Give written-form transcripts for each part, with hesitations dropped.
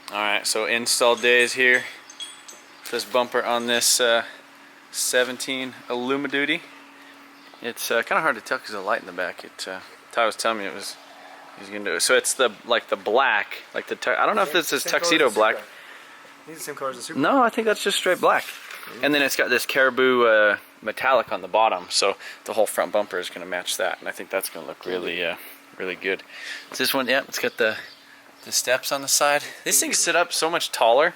Alright, so install days here. This bumper on this 17 Illuma-Duty. It's kind of hard to tell because of the light in the back. Ty was telling me he was gonna do it. So it's the black, like the I don't know if this is tuxedo black. I think it's the same color as the Supra. No, I think that's just straight black. And then it's got this caribou metallic on the bottom, so the whole front bumper is gonna match that, and I think that's gonna look really really good. So this one, yeah, it's got the steps on the side. These things sit up so much taller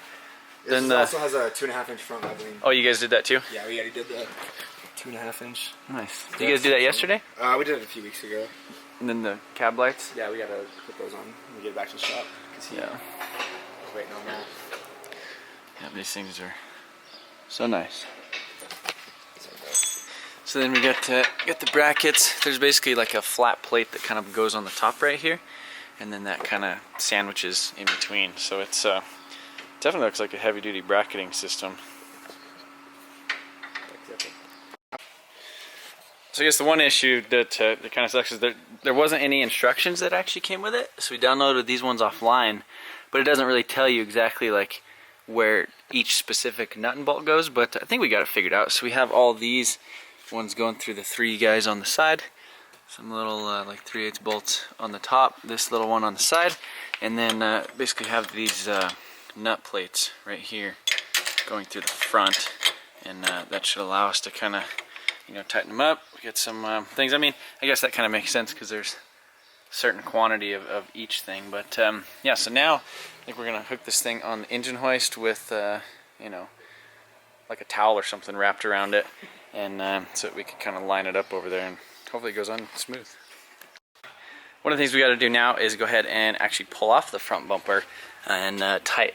than the. Also has a 2.5 inch front leveling. Oh, you guys did that too? Yeah, we already did the 2.5 inch. Nice. Did you guys do that yesterday? We did it a few weeks ago. And then the cab lights? Yeah, we gotta put those on when we get back to the shop. Yeah. Waiting on that. Yeah, these things are so nice. So then we get the brackets. There's basically like a flat plate that kind of goes on the top right here, and then that kind of sandwiches in between. So it's definitely looks like a heavy-duty bracketing system. So I guess the one issue that kind of sucks is there wasn't any instructions that actually came with it. So we downloaded these ones offline, but it doesn't really tell you exactly like where each specific nut and bolt goes. But I think we got it figured out. So we have all these ones going through the 3 guys on the side, some little like 3/8 bolts on the top, this little one on the side, and then basically have these nut plates right here going through the front, and that should allow us to kind of, you know, tighten them up, get some things. I mean, I guess that kind of makes sense because there's a certain quantity of each thing. But yeah, so now I think we're gonna hook this thing on the engine hoist with you know, like a towel or something wrapped around it, and so that we can kind of line it up over there, and hopefully it goes on smooth. One of the things we got to do now is go ahead and actually pull off the front bumper and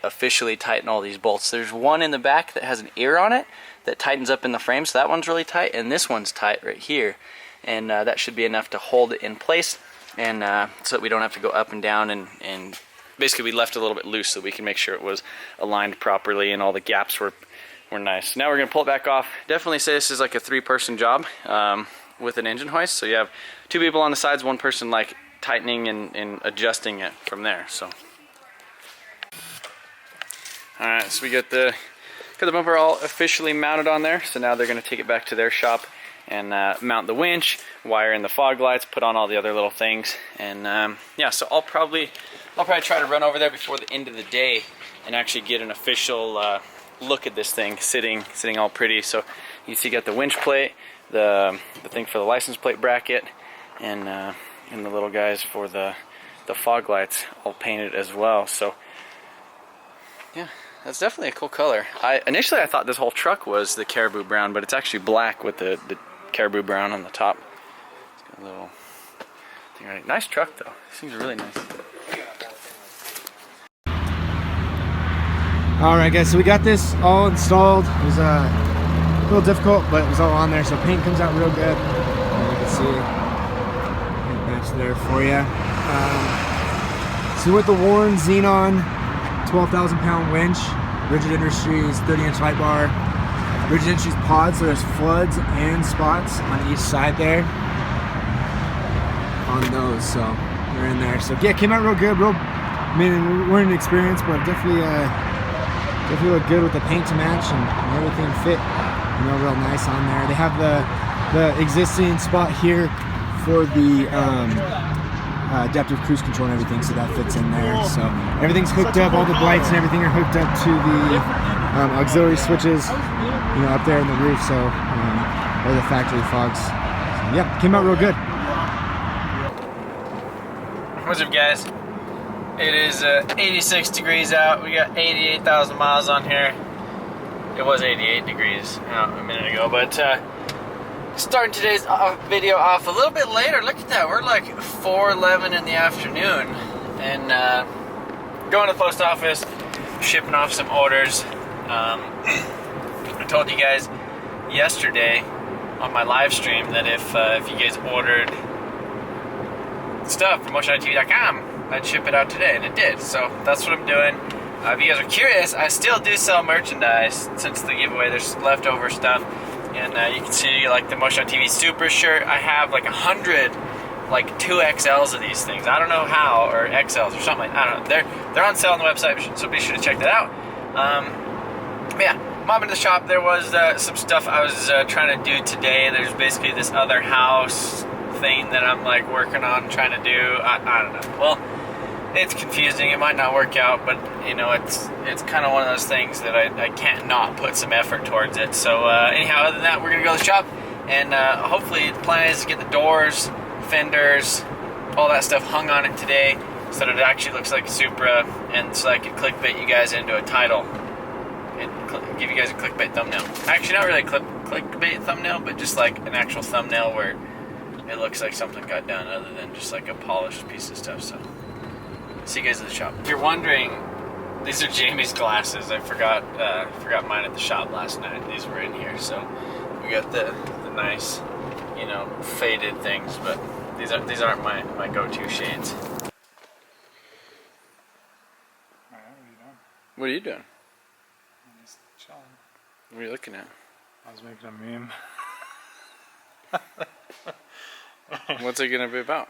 officially tighten all these bolts. There's one in the back that has an ear on it that tightens up in the frame, so that one's really tight, and this one's tight right here, and that should be enough to hold it in place, and so that we don't have to go up and down, and basically we left it a little bit loose so we can make sure it was aligned properly and all the gaps were nice. Now we're going to pull it back off. Definitely say this is like a 3-person job with an engine hoist, so you have 2 people on the sides, 1 person like tightening and adjusting it from there. So alright, so we got the bumper all officially mounted on there, so now they're going to take it back to their shop and mount the winch, wire in the fog lights, put on all the other little things, and yeah, so I'll probably try to run over there before the end of the day and actually get an official look at this thing sitting all pretty. So you see, got the winch plate, the thing for the license plate bracket, and the little guys for the fog lights all painted as well. So yeah, that's definitely a cool color. Initially I thought this whole truck was the caribou brown, but it's actually black with the caribou brown on the top. It's got a little thing right. Nice truck though. These things are really nice. Alright guys, so we got this all installed. It was a little difficult, but it was all on there, so paint comes out real good. You can see it match there for you. So with the Warren Xenon 12,000 pound winch, Rigid Industries 30-inch light bar, Rigid Industries pods, so there's floods and spots on each side there on those, so they're in there. So yeah, came out real good. I mean, we're inexperienced, but definitely look good with the paint to match and everything fit, you know, real nice on there. They have the existing spot here for the adaptive cruise control and everything, so that fits in there. So everything's hooked up, all the lights and everything are hooked up to the auxiliary switches, you know, up there in the roof, so or the factory fogs. So, yeah, came out real good. What's up, guys? It is 86 degrees out. We got 88,000 miles on here. It was 88 degrees a minute ago, but starting today's video off a little bit later. Look at that, we're like 4:11 in the afternoon, and going to the post office, shipping off some orders. I told you guys yesterday on my live stream that if you guys ordered stuff from MotionAutoTv.com, I'd ship it out today, and it did. So that's what I'm doing. If you guys are curious, I still do sell merchandise since the giveaway. There's leftover stuff, and you can see like the MotionAutoTv Supra shirt. I have like 100 like 2 XLs of these things. I don't know how, or XLs or something like that. I don't know. They're on sale on the website, so be sure to check that out. But yeah, mobbing to the shop. There was some stuff I was trying to do today. There's basically this other house thing that I'm like working on trying to do. I don't know. Well, it's confusing. It might not work out, but you know, it's kind of one of those things that I can't not put some effort towards it. So anyhow, other than that, we're gonna go to the shop, and hopefully the plan is to get the doors, fenders, all that stuff hung on it today, so that it actually looks like a Supra, and so I can clickbait you guys into a title and give you guys a clickbait thumbnail. Actually, not really a clickbait thumbnail, but just like an actual thumbnail where it looks like something got done, other than just like a polished piece of stuff. So, see you guys at the shop. If you're wondering, these are Jamie's glasses. I forgot mine at the shop last night. These were in here, so we got the nice, you know, faded things, but these aren't my go-to shades. What are you doing? I'm just chilling. What are you looking at? I was making a meme. What's it gonna be about?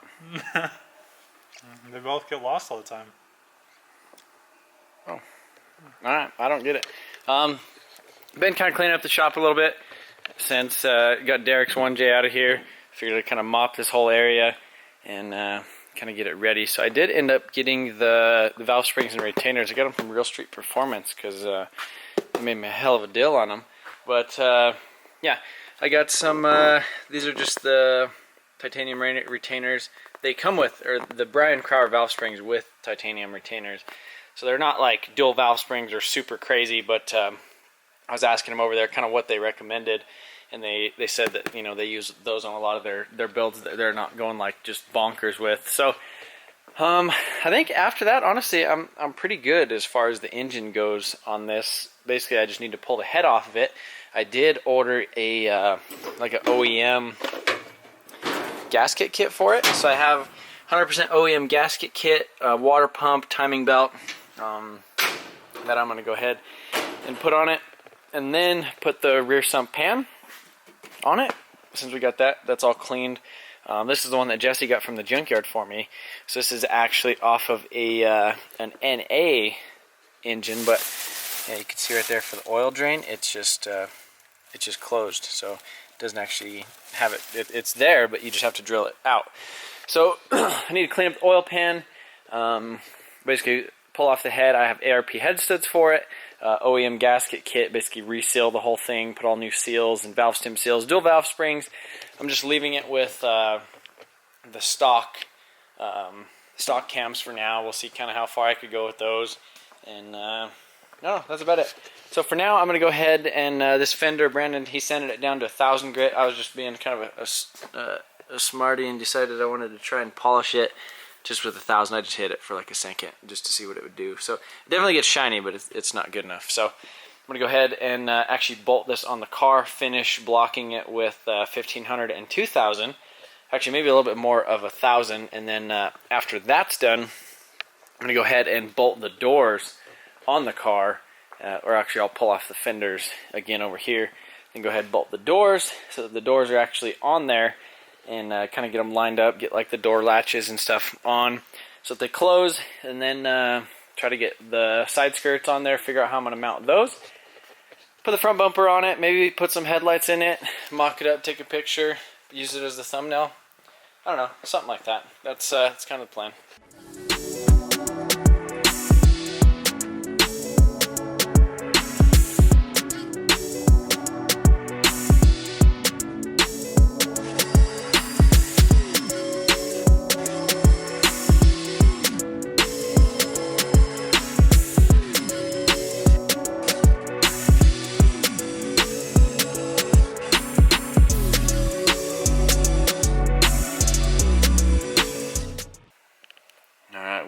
They both get lost all the time. Oh, alright, I don't get it. Been kind of cleaning up the shop a little bit since got Derek's 1J out of here. Figured I'd kind of mop this whole area and kind of get it ready. So I did end up getting the valve springs and retainers. I got them from Real Street Performance because they made me a hell of a deal on them. But yeah, I got some, these are just the titanium retainers. They come with, or the Brian Crower valve springs with titanium retainers. So they're not like dual valve springs or super crazy, but I was asking them over there kind of what they recommended, and they said that, you know, they use those on a lot of their builds that they're not going like just bonkers with. So I think after that, honestly, I'm pretty good as far as the engine goes on this. Basically, I just need to pull the head off of it. I did order a like an OEM gasket kit for it, so I have 100% OEM gasket kit, water pump, timing belt that I'm going to go ahead and put on it, and then put the rear sump pan on it. Since we got that's all cleaned. This is the one that Jesse got from the junkyard for me, so this is actually off of a an NA engine, but yeah, you can see right there for the oil drain, it's just closed, so it doesn't actually have it. It's there, but you just have to drill it out. So I need to clean up the oil pan, basically pull off the head. I have ARP head studs for it, OEM gasket kit, basically reseal the whole thing, put all new seals and valve stem seals, dual valve springs. I'm just leaving it with the stock cams for now. We'll see kind of how far I could go with those, and no, that's about it. So for now, I'm going to go ahead and this fender, Brandon, he sent it down to 1,000 grit. I was just being kind of a smarty and decided I wanted to try and polish it just with 1,000. I just hit it for like a second just to see what it would do. So it definitely gets shiny, but it's not good enough. So I'm going to go ahead and actually bolt this on the car, finish blocking it with 1,500 and 2,000. Actually, maybe a little bit more of 1,000. And then after that's done, I'm going to go ahead and bolt the doors on the car. Or actually, I'll pull off the fenders again over here. Then go ahead and bolt the doors so that the doors are actually on there, and kind of get them lined up, get like the door latches and stuff on so that they close, and then try to get the side skirts on there, figure out how I'm going to mount those. Put the front bumper on it, maybe put some headlights in it, mock it up, take a picture, use it as the thumbnail. I don't know, something like that. That's kind of the plan.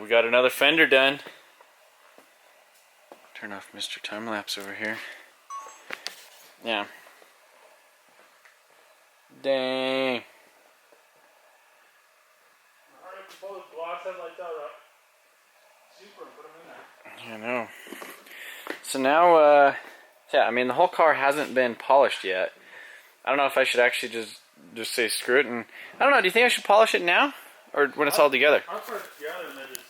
Got another fender done. Turn off Mr. Time-Lapse over here. Yeah. Dang. I know. So now, yeah, I mean, the whole car hasn't been polished yet. I don't know if I should actually just just say screw it. And I don't know. Do you think I should polish it now, or when it's all together? I'll put it together and then just.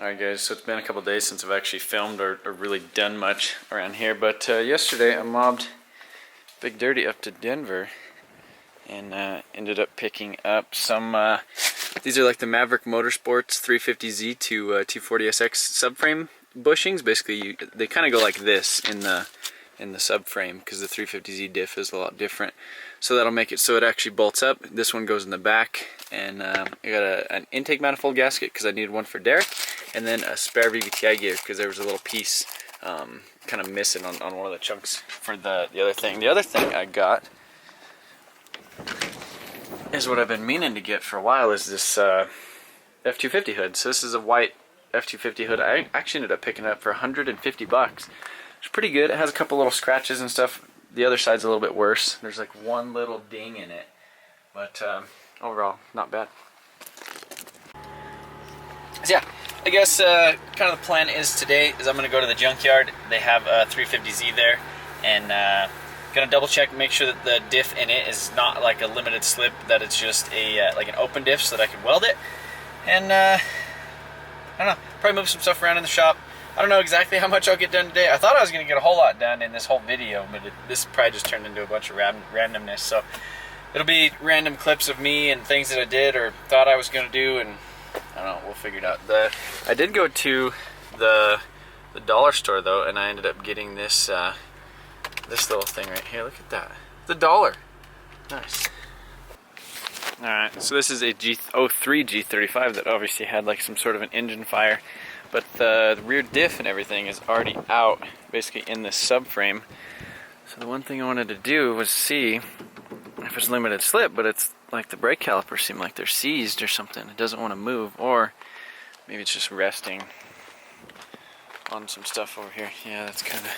Alright guys, so it's been a couple days since I've actually filmed or really done much around here, but yesterday I mobbed Big Dirty up to Denver and ended up picking up some, these are like the Maverick Motorsports 350Z to 240SX subframe bushings. Basically they kind of go like this in the subframe because the 350Z diff is a lot different. So that'll make it so it actually bolts up. This one goes in the back, and I got an intake manifold gasket because I needed one for Derek, and then a spare VVTi gear because there was a little piece kind of missing on one of the chunks for the other thing. The other thing I got is what I've been meaning to get for a while, is this F-250 hood. So this is a white F-250 hood. I actually ended up picking it up for 150 bucks. It's pretty good. It has a couple little scratches and stuff. The other side's a little bit worse. There's like one little ding in it, but overall, not bad. So yeah, I guess kind of the plan is today is I'm going to go to the junkyard. They have a 350Z there, and gonna double check, make sure that the diff in it is not like a limited slip, that it's just a like an open diff, so that I can weld it. And I don't know, probably move some stuff around in the shop. I don't know exactly how much I'll get done today. I thought I was going to get a whole lot done in this whole video, but this probably just turned into a bunch of randomness. So it'll be random clips of me and things that I did or thought I was going to do, and I don't know, we'll figure it out. I did go to the dollar store though, and I ended up getting this this little thing right here. Look at that. The $1. Nice. Alright, so this is a G03 G35 that obviously had like some sort of an engine fire. But the rear diff and everything is already out, basically in this subframe. So the one thing I wanted to do was see if it's limited slip, but it's like the brake calipers seem like they're seized or something. It doesn't want to move, or maybe it's just resting on some stuff over here. Yeah, that's kind of...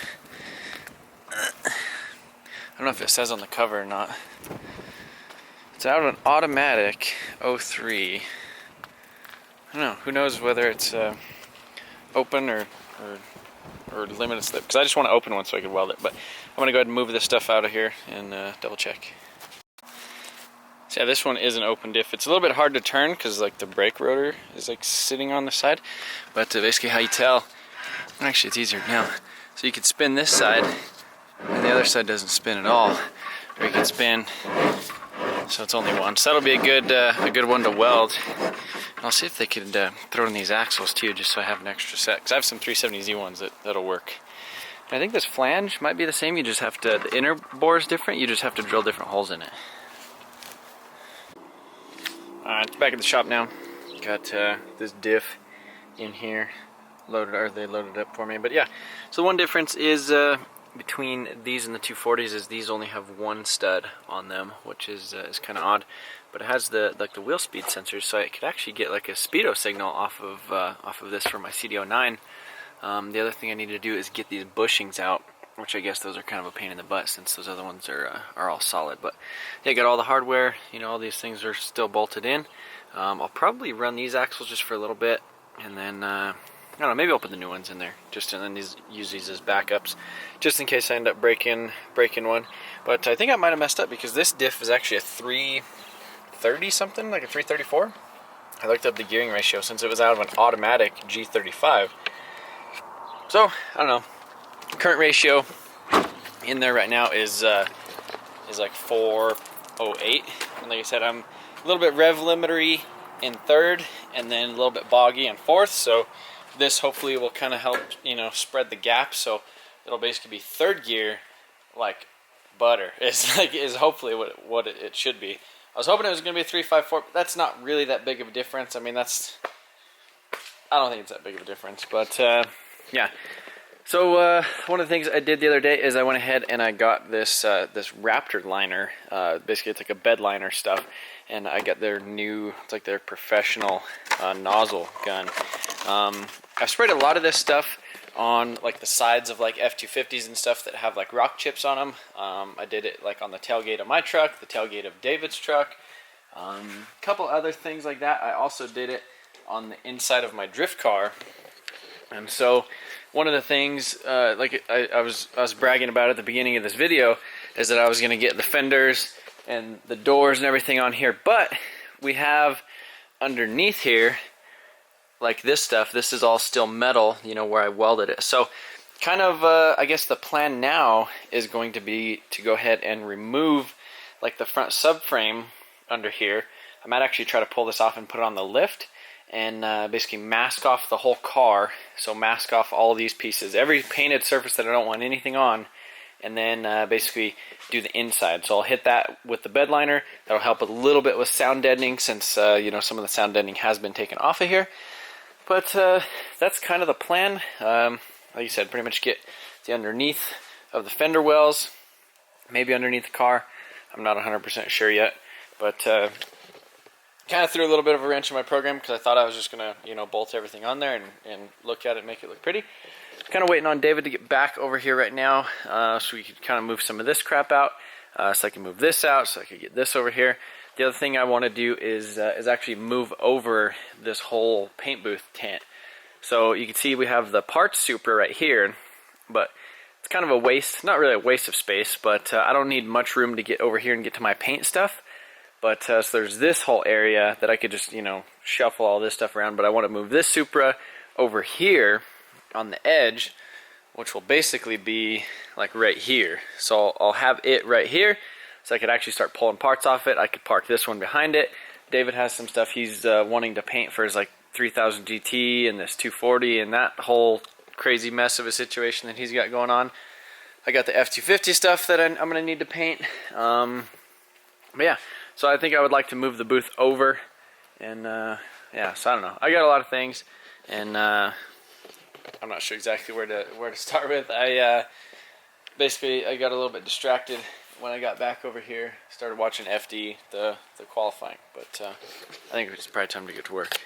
I don't know if it says on the cover or not. It's out of an automatic 03. I don't know, who knows whether it's... open or limited slip, because I just want to open one so I can weld it. But I'm gonna go ahead and move this stuff out of here and double check. So yeah, this one is an open diff. It's a little bit hard to turn because like the brake rotor is like sitting on the side, but basically how you tell, actually it's easier now, so you can spin this side and the other side doesn't spin at all, or you can spin so it's only one. So that'll be a good one to weld. I'll see if they could throw in these axles too, just so I have an extra set, because I have some 370Z ones that'll work. And I think this flange might be the same. You just have to, the inner bore is different, you just have to drill different holes in it. Alright, back at the shop now. Got this diff in here loaded, or they loaded up for me. But yeah, so the one difference is between these and the 240s is these only have one stud on them, which is kind of odd. But it has the wheel speed sensors, so I could actually get like a speedo signal off of this for my CD09. The other thing I need to do is get these bushings out, which I guess those are kind of a pain in the butt since those other ones are all solid. But yeah, got all the hardware. You know, all these things are still bolted in. I'll probably run these axles just for a little bit, and then I don't know, maybe I'll put the new ones in there, just and then use these as backups, just in case I end up breaking one. But I think I might have messed up because this diff is actually a 330 something, like a 334. I looked up the gearing ratio since it was out of an automatic G35. So I don't know. Current ratio in there right now is like 408, and like I said, I'm a little bit rev limitery in third, and then a little bit boggy in fourth. So this hopefully will kind of help, you know, spread the gap. So it'll basically be third gear like butter. Is hopefully what it should be. I was hoping it was going to be a 354, but that's not really that big of a difference. I mean, I don't think it's that big of a difference, but yeah. So one of the things I did the other day is I went ahead and I got this this Raptor liner. Basically, it's like a bed liner stuff, and I got their new, it's like their professional nozzle gun. I've sprayed a lot of this stuff on like the sides of like F-250s and stuff that have like rock chips on them. I did it like on the tailgate of my truck, the tailgate of David's truck, a couple other things like that. I also did it on the inside of my drift car. And so one of the things like I was bragging about at the beginning of this video is that I was going to get the fenders and the doors and everything on here. But we have underneath here, like this stuff, this is all still metal, you know, where I welded it. So kind of, I guess the plan now is going to be to go ahead and remove like the front subframe under here. I might actually try to pull this off and put it on the lift and basically mask off the whole car. So mask off all these pieces, every painted surface that I don't want anything on, and then basically do the inside. So I'll hit that with the bed liner. That'll help a little bit with sound deadening, since you know, some of the sound deadening has been taken off of here. But that's kind of the plan. Like you said, pretty much get the underneath of the fender wells, maybe underneath the car. I'm not 100% sure yet, but kind of threw a little bit of a wrench in my program because I thought I was just gonna, you know, bolt everything on there and look at it, make it look pretty. Kind of waiting on David to get back over here right now, so we could kind of move some of this crap out, so I can move this out, so I could get this over here. The other thing I want to do is actually move over this whole paint booth tent. So you can see we have the parts Supra right here, but it's kind of a waste, not really a waste of space, but I don't need much room to get over here and get to my paint stuff. But so there's this whole area that I could just, you know, shuffle all this stuff around, but I want to move this Supra over here on the edge, which will basically be like right here. So I'll have it right here, so I could actually start pulling parts off it. I could park this one behind it. David has some stuff he's wanting to paint for his like 3000 GT and this 240 and that whole crazy mess of a situation that he's got going on. I got the F-350 stuff that I'm going to need to paint. But yeah, so I think I would like to move the booth over, and yeah, so I don't know. I got a lot of things, and I'm not sure exactly where to start with. Basically I got a little bit distracted when I got back over here. Started watching FD, the qualifying, but I think it's probably time to get to work.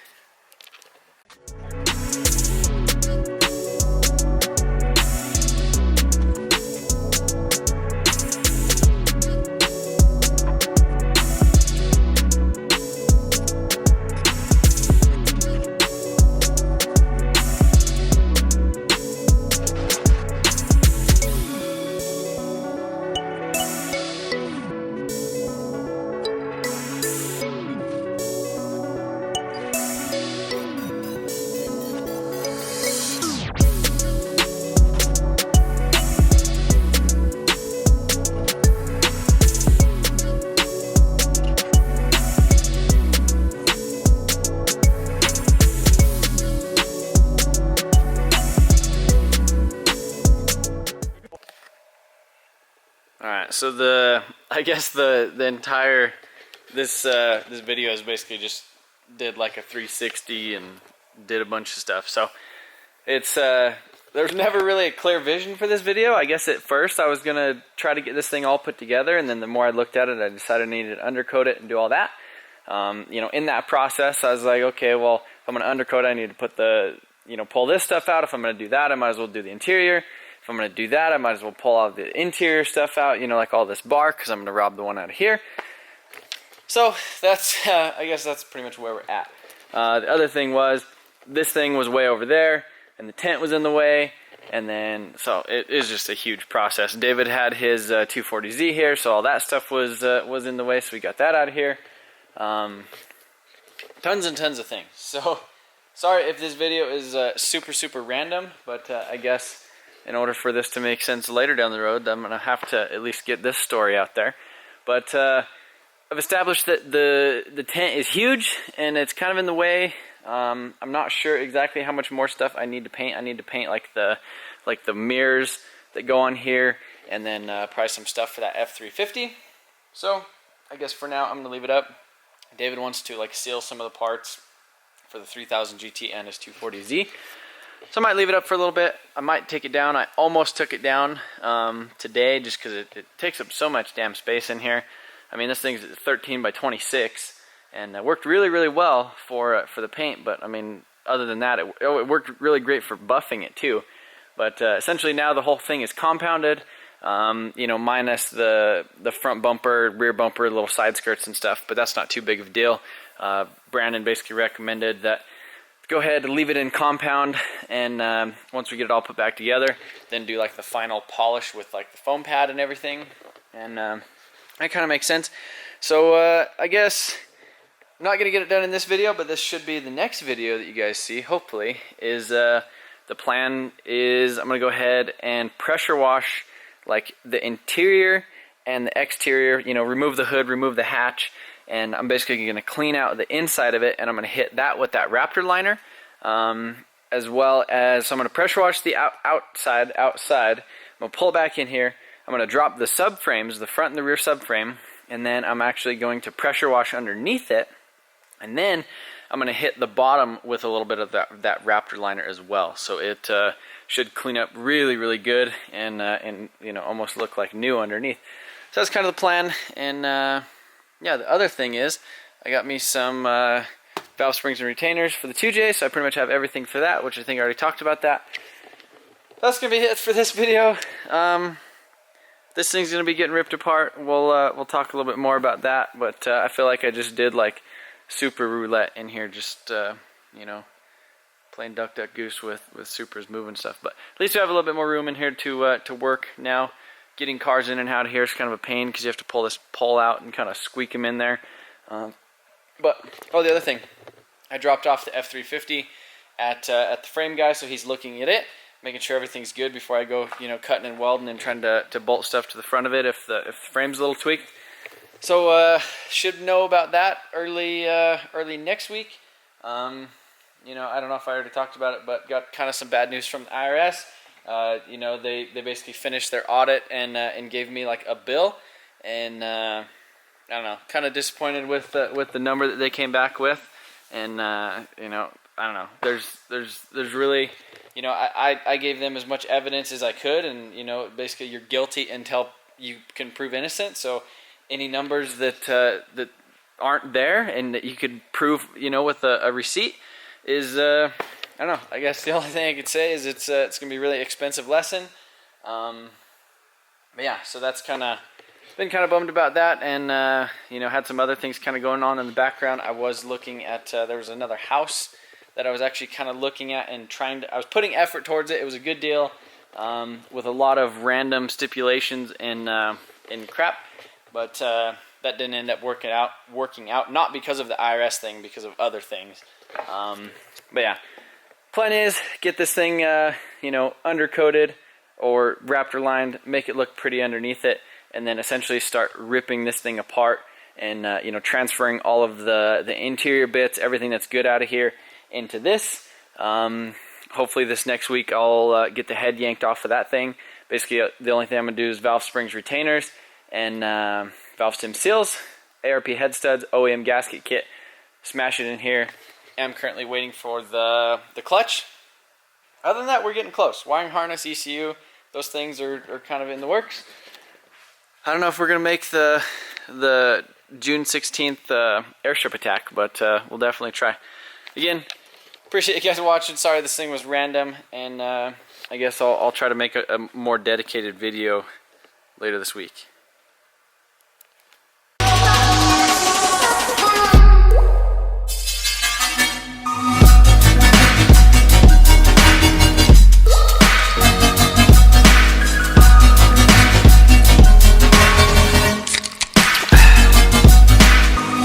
So I guess the entire this video is basically just did like a 360 and did a bunch of stuff. So it's there's never really a clear vision for this video. I guess at first I was gonna try to get this thing all put together, and then the more I looked at it, I decided I needed to undercoat it and do all that. You know, in that process, I was like, okay, well, if I'm gonna undercoat, I need to put pull this stuff out. If I'm gonna do that, I might as well do the interior. If I'm going to do that, I might as well pull all the interior stuff out, you know, like all this bar, because I'm going to rob the one out of here. So that's, I guess that's pretty much where we're at. The other thing was, this thing was way over there, and the tent was in the way, and then, so it is just a huge process. David had his 240Z here, so all that stuff was in the way, so we got that out of here. Tons and tons of things. So, sorry if this video is super random, but I guess in order for this to make sense later down the road, I'm going to have to at least get this story out there. But I've established that the tent is huge, and it's kind of in the way. I'm not sure exactly how much more stuff I need to paint. I need to paint like the mirrors that go on here, and then probably some stuff for that F-350. So I guess for now I'm going to leave it up. David wants to like seal some of the parts for the 3000 GT and his 240Z. So I might leave it up for a little bit. I might take it down. I almost took it down today just because it takes up so much damn space in here. I mean, this thing's 13 by 26, and it worked really well for the paint. But I mean, other than that, it worked really great for buffing it too. But essentially now the whole thing is compounded, you know, minus the front bumper, rear bumper, little side skirts and stuff. But that's not too big of a deal. Brandon basically recommended that go ahead and leave it in compound, and once we get it all put back together, then do like the final polish with like the foam pad and everything. And that kind of makes sense. So I guess I'm not gonna get it done in this video, but this should be the next video that you guys see, hopefully. Is the plan is I'm gonna go ahead and pressure wash like the interior and the exterior, you know, remove the hood, remove the hatch, and I'm basically gonna clean out the inside of it, and I'm gonna hit that with that Raptor liner, as well as, so I'm gonna pressure wash the outside. I'm gonna pull it back in here, I'm gonna drop the subframes, the front and the rear subframe, and then I'm actually going to pressure wash underneath it, and then I'm going to hit the bottom with a little bit of that Raptor liner as well. So it should clean up really, really good and you know, almost look like new underneath. So that's kind of the plan. And yeah, the other thing is I got me some valve springs and retainers for the 2J, so I pretty much have everything for that, which I think I already talked about that. That's going to be it for this video. This thing's going to be getting ripped apart. We'll talk a little bit more about that, but I feel like I just did like super roulette in here, just you know, playing duck duck goose with Supras moving stuff. But at least we have a little bit more room in here to work now. Getting cars in and out of here is kind of a pain because you have to pull this pole out and kind of squeak them in there. But oh, the other thing, I dropped off the F-350 at the frame guy, so he's looking at it, making sure everything's good before I go, you know, cutting and welding and trying to bolt stuff to the front of it if the frame's a little tweaked. So should know about that early next week. You know, I don't know if I already talked about it, but got kind of some bad news from the IRS. You know, they basically finished their audit and gave me like a bill, and I don't know, kind of disappointed with the number that they came back with, and you know, I don't know. There's really, you know, I gave them as much evidence as I could, and you know, basically you're guilty until you can prove innocent. So any numbers that aren't there and that you could prove, you know, with a receipt is I don't know. I guess the only thing I could say is it's gonna be a really expensive lesson. But yeah, so that's been kind of bummed about that, and you know, had some other things kind of going on in the background. I was looking at there was another house that I was actually kind of looking at and I was putting effort towards it. It was a good deal with a lot of random stipulations and crap, but that didn't end up working out. Not because of the IRS thing, because of other things. But yeah, plan is get this thing you know, undercoated or Raptor lined, make it look pretty underneath it, and then essentially start ripping this thing apart and you know, transferring all of the interior bits, everything that's good out of here into this. Hopefully this next week I'll get the head yanked off of that thing. Basically the only thing I'm going to do is valve springs retainers and valve stem seals, ARP head studs, OEM gasket kit, smash it in here. I'm currently waiting for the clutch. Other than that, we're getting close. Wiring harness, ECU, those things are kind of in the works. I don't know if we're going to make the June 16th airstrip attack, but we'll definitely try. Again, appreciate you guys watching. Sorry this thing was random, and I guess I'll try to make a more dedicated video later this week.